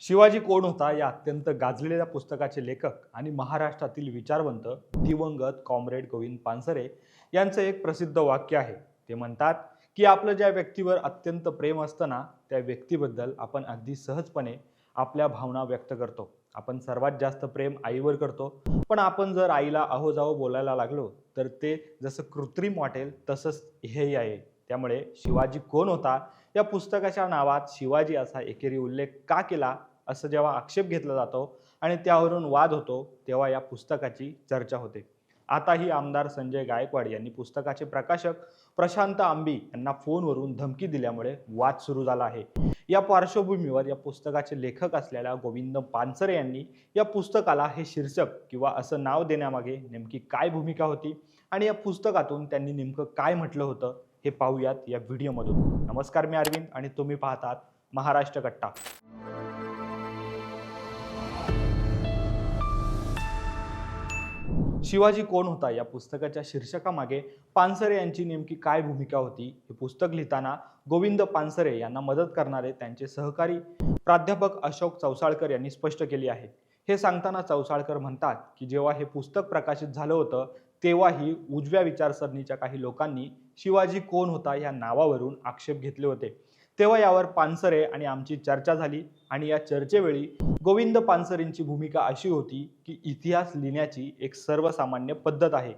शिवाजी कोण होता या अत्यंत गाजलेल्या पुस्तकाचे लेखक आणि महाराष्ट्रातील विचारवंत दिवंगत कॉम्रेड गोविंद पानसरे यांचं एक प्रसिद्ध वाक्य आहे. ते म्हणतात की आपलं ज्या व्यक्तीवर अत्यंत प्रेम असतं ना, त्या व्यक्तीबद्दल आपण अगदी सहजपणे आपल्या भावना व्यक्त करतो. आपण सर्वात जास्त प्रेम आईवर करतो, पण आपण जर आईला अहो जावो बोलायला लागलो तर ते जसं कृत्रिम वाटेल तसंच हेही आहे. त्यामुळे शिवाजी कोण होता या पुस्तकाच्या नावात शिवाजी असा एकेरी उल्लेख का केला असं जेव्हा आक्षेप घेतला जातो आणि त्यावरून वाद होतो, तेव्हा या पुस्तकाची चर्चा होते. आताही आमदार संजय गायकवाड यांनी पुस्तकाचे प्रकाशक प्रशांत आंबी यांना फोनवरून धमकी दिल्यामुळे वाद सुरू झाला आहे. या पार्श्वभूमीवर या पुस्तकाचे लेखक असलेल्या गोविंद पानसरे यांनी या पुस्तकाला हे शीर्षक किंवा असं नाव देण्यामागे नेमकी काय भूमिका होती आणि या पुस्तकातून त्यांनी नेमकं काय म्हटलं होतं हे पाहूयात या व्हिडिओमधून. नमस्कार, मी अरविंद आणि तुम्ही पाहतात महाराष्ट्र कट्टा. शिवाजी कोण होता या पुस्तकाच्या शीर्षकामागे पानसरे यांची नेमकी काय भूमिका होती हे पुस्तक लिहिताना गोविंद पानसरे यांना मदत करणारे त्यांचे सहकारी प्राध्यापक अशोक चौसाळकर यांनी स्पष्ट केले आहे. हे सांगताना चौसाळकर म्हणतात की जेव्हा हे पुस्तक प्रकाशित झालं होतं तेव्हाही उजव्या विचारसरणीच्या काही लोकांनी शिवाजी कोण होता या नावावरून आक्षेप घेतले होते. तेव्हा यावर पानसरे आणि आमची चर्चा झाली आणि या चर्चेवेळी गोविंद पानसरेंची भूमिका अशी होती की इतिहास लिहिण्याची एक सर्वसामान्य पद्धत आहे.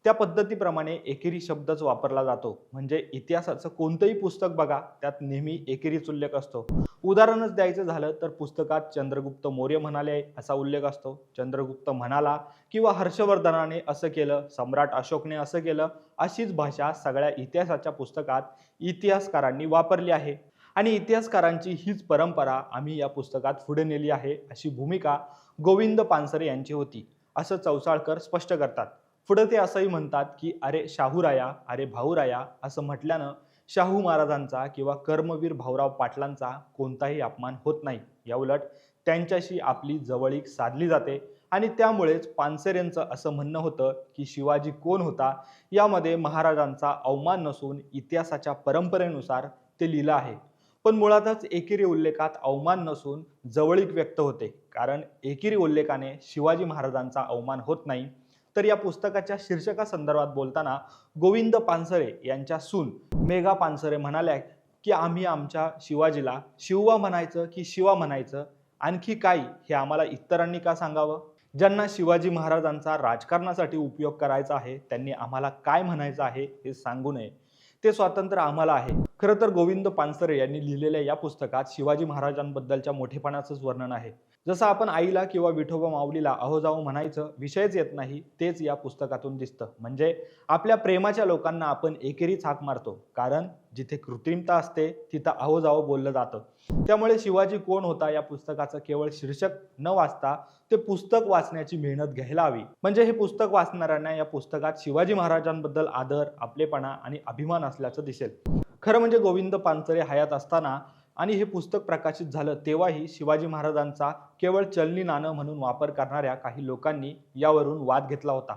त्या पद्धतीप्रमाणे एकेरी शब्दच वापरला जातो. म्हणजे इतिहासाचं कोणतंही पुस्तक बघा, त्यात नेहमी एकेरीच उल्लेख असतो. उदाहरणच द्यायचं झालं तर पुस्तकात चंद्रगुप्त मौर्य म्हणाले असा उल्लेख असतो. चंद्रगुप्त म्हणाला किंवा हर्षवर्धनाने असं केलं, सम्राट अशोकने असं केलं, अशीच भाषा सगळ्या इतिहासाच्या पुस्तकात इतिहासकारांनी वापरली आहे आणि इतिहासकारांची हीच परंपरा आम्ही या पुस्तकात पुढे नेली आहे, अशी भूमिका गोविंद पानसरे यांची होती, असं चौसाळकर स्पष्ट करतात. पुढे ते असंही म्हणतात की अरे शाहूराया, अरे भाऊराया असं म्हटल्यानं शाहू महाराजांचा किंवा कर्मवीर भाऊराव पाटलांचा कोणताही अपमान होत नाही. याउलट त्यांच्याशी आपली जवळीक साधली जाते आणि त्यामुळेच पानसरेंचं असं म्हणणं होतं की शिवाजी कोण होता यामध्ये महाराजांचा अवमान नसून इतिहासाच्या परंपरेनुसार ते लिहिलं आहे. पण मुळातच एकेरी उल्लेखात अवमान नसून जवळीक व्यक्त होते, कारण एकेरी उल्लेखाने शिवाजी महाराजांचा अवमान होत नाही. तर या पुस्तकाच्या शीर्षकासंदर्भात बोलताना गोविंद पानसरे यांच्या सून मेघा पानसरे म्हणाल्या की आम्ही आमच्या शिवाजीला शिववा म्हणायचं की शिवा म्हणायचं, आणखी काही हे आम्हाला इतरांनी का सांगावं? ज्यांना शिवाजी महाराजांचा राजकारणासाठी उपयोग करायचा आहे त्यांनी आम्हाला काय म्हणायचं आहे हे सांगू नये. ते स्वातंत्र्य आम्हाला आहे. खरं तर गोविंद पानसरे यांनी लिहिलेल्या या पुस्तकात शिवाजी महाराजांबद्दलच्या मोठेपणाचंच वर्णन आहे. जसं आपण आईला किंवा विठोबा माऊलीला अहो जावो म्हणायचं विषयच येत नाही, तेच या पुस्तकातून दिसतं. म्हणजे आपल्या प्रेमाच्या लोकांना आपण एकेरीच हाक मारतो, कारण जिथे कृत्रिमता असते तिथं अहो जावो बोललं जातं. त्यामुळे शिवाजी कोण होता या पुस्तकाचं केवळ शीर्षक न वाचता ते पुस्तक वाचण्याची मेहनत घ्यायला हवी. म्हणजे हे पुस्तक वाचणाऱ्यांना या पुस्तकात शिवाजी महाराजांबद्दल आदर, आपलेपणा आणि अभिमान असल्याचं दिसेल. खरं म्हणजे गोविंद पानसरे हयात असताना आणि हे पुस्तक प्रकाशित झालं तेव्हाही शिवाजी महाराजांचा केवळ चलनी नाणं म्हणून वापर करणाऱ्या काही लोकांनी यावरून वाद घेतला होता.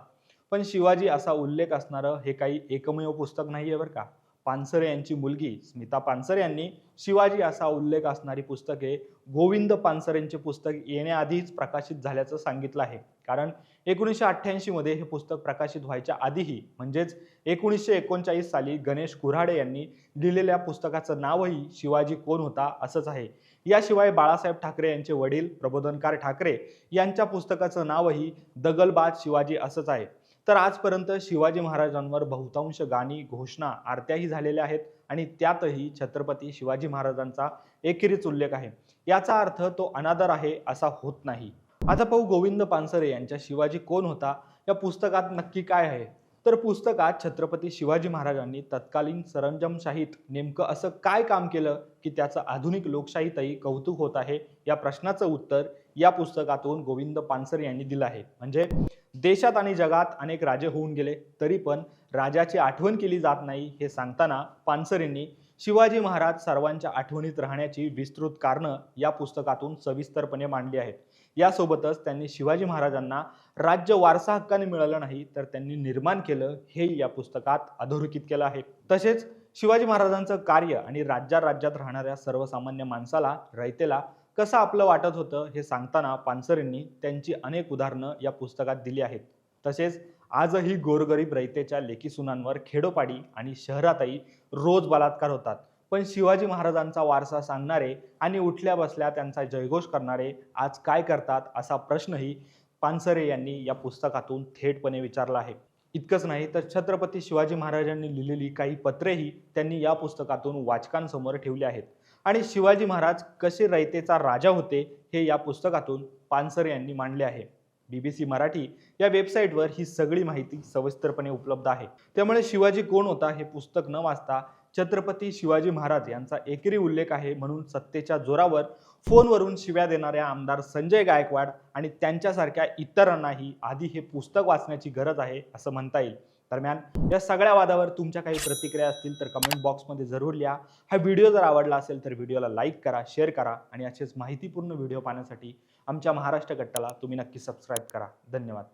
पण शिवाजी असा उल्लेख असणारं हे काही एकमेव पुस्तक नाहीये बरं का. पानसरे यांची मुलगी स्मिता पानसरे यांनी शिवाजी असा उल्लेख असणारी पुस्तके गोविंद पानसरेंचे पुस्तक येण्याआधीच प्रकाशित झाल्याचं सांगितलं आहे. कारण 1988 मध्ये हे पुस्तक प्रकाशित व्हायच्या आधीही म्हणजेच 1939 साली गणेश कुऱ्हाडे यांनी लिहिलेल्या पुस्तकाचं नावही शिवाजी कोण होता असंच आहे. याशिवाय बाळासाहेब ठाकरे यांचे वडील प्रबोधनकार ठाकरे यांच्या पुस्तकाचं नावही दगलबाज शिवाजी असंच आहे. तर आजपर्यंत शिवाजी महाराजांवर बहुतांश गाणी, घोषणा, आरत्याही झालेल्या आहेत आणि त्यातही छत्रपती शिवाजी महाराजांचा एकेरीच उल्लेख आहे. याचा अर्थ तो अनादर आहे असा होत नाही. आता पाहू गोविंद पानसरे यांच्या शिवाजी कोण होता या पुस्तकात नक्की काय आहे. तर पुस्तकात छत्रपती शिवाजी महाराजांनी तत्कालीन सरंजामशाहीत नेमकं असं काय काम केलं की त्याचं आधुनिक लोकशाहीतही कौतुक होत आहे, या प्रश्नाचं उत्तर या पुस्तकातून गोविंद पानसरे यांनी दिलं आहे. म्हणजे देशात आणि जगात अनेक राजे होऊन गेले तरी पण राजाची आठवण केली जात नाही हे सांगताना पानसरेंनी शिवाजी महाराज सर्वांच्या आठवणीत राहण्याची विस्तृत कारणं या पुस्तकातून सविस्तरपणे मांडली आहेत. यासोबतच त्यांनी शिवाजी महाराजांना राज्य वारसा हक्काने मिळालं नाही तर त्यांनी निर्माण केलं हे या पुस्तकात अधोरेखित केलं आहे. तसेच शिवाजी महाराजांचं कार्य आणि राज्यात राहणाऱ्या सर्वसामान्य माणसाला, रयतेला कसं आपलं वाटत होतं हे सांगताना पानसरेंनी त्यांची अनेक उदाहरणं या पुस्तकात दिली आहेत. तसेच आजही गोरगरीब रयतेच्या लेकीसुनांवर खेडोपाडी आणि शहरातही रोज बलात्कार होतात. पण शिवाजी महाराजांचा वारसा सांगणारे आणि उठल्या बसल्या त्यांचा जयघोष करणारे आज काय करतात असा प्रश्नही पानसरे यांनी या पुस्तकातून थेटपणे विचारला आहे. इतकंच नाही तर छत्रपती शिवाजी महाराजांनी लिहिलेली काही पत्रेही त्यांनी या पुस्तकातून वाचकांसमोर ठेवली आहेत. आणि शिवाजी महाराज कसे रयतेचा राजा होते हे या पुस्तकातून पानसरे यांनी मांडले आहे. BBC मराठी या वेबसाईटवर ही सगळी माहिती सविस्तरपणे उपलब्ध आहे. त्यामुळे शिवाजी कोण होता हे पुस्तक न वाचता छत्रपती शिवाजी महाराज यांचा एकेरी उल्लेख आहे म्हणून सत्तेच्या जोरावर फोनवरून शिव्या देणाऱ्या आमदार संजय गायकवाड आणि त्यांच्यासारख्या इतरांनाही आधी हे पुस्तक वाचण्याची गरज आहे असं म्हणता येईल. दरम्यान या सगळ्या वादावर तुमच्या काही प्रतिक्रिया असतील तर कमेंट बॉक्समध्ये जरूर लिहा. हा व्हिडिओ जर आवडला असेल तर व्हिडिओला लाईक करा, शेअर करा आणि असेच माहितीपूर्ण व्हिडिओ पाहण्यासाठी आमच्या महाराष्ट्र कट्टाला तुम्ही नक्की सबस्क्राईब करा. धन्यवाद.